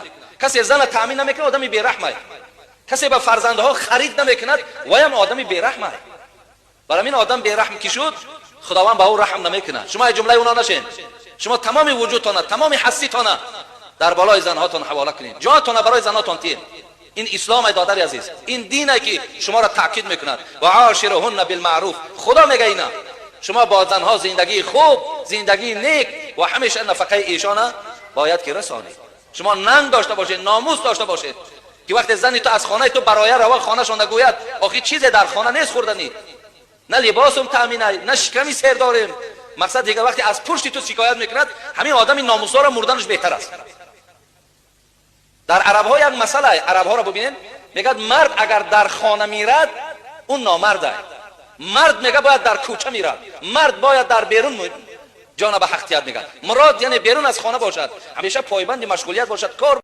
میکنه. کسی زن تامین نمیکنه آدمی بیرحمه. کسی به فرزندها خرید نمیکند و هم آدمی بیرحمه. برای این آدم بیرحم کی شد خداوند به او رحم نمیکنه. شما جمله اونا نشین. شما تمام وجودتان تمام حسیتان در بالای زنهاتون حواله کنید. جانتون برای زناتون تیر. این اسلام دادر عزیز، این دینه که شما را تاکید میکند و عاشرهن بالمعروف. خدا میگه اینا شما با زنها زندگی خوب، زندگی نیک و همیشه نفقه ایشان باید که رسانید. شما ننگ داشته باشید، ناموس داشته باشید که وقتی زنی تو از خانه تو برای روا خانه شون نگوید آخه چیزی در خانه نیست خوردنی، نه لباسم تامینه، نه شکمی سر داریم. مقصد دیگه وقتی از پشت تو شکایت میکند همین آدم این ناموسا را مردنش بهتر است. در عرب ها یک مسئله، عرب ها را ببینید میگد مرد اگر در خانه میرد اون نامرده. مرد میگه باید در کوچه میرد، مرد باید در بیرون جانب حقیقت میگن. مراد یعنی بیرون از خانه باشد، همیشه پایبند مشغولیت باشد، کار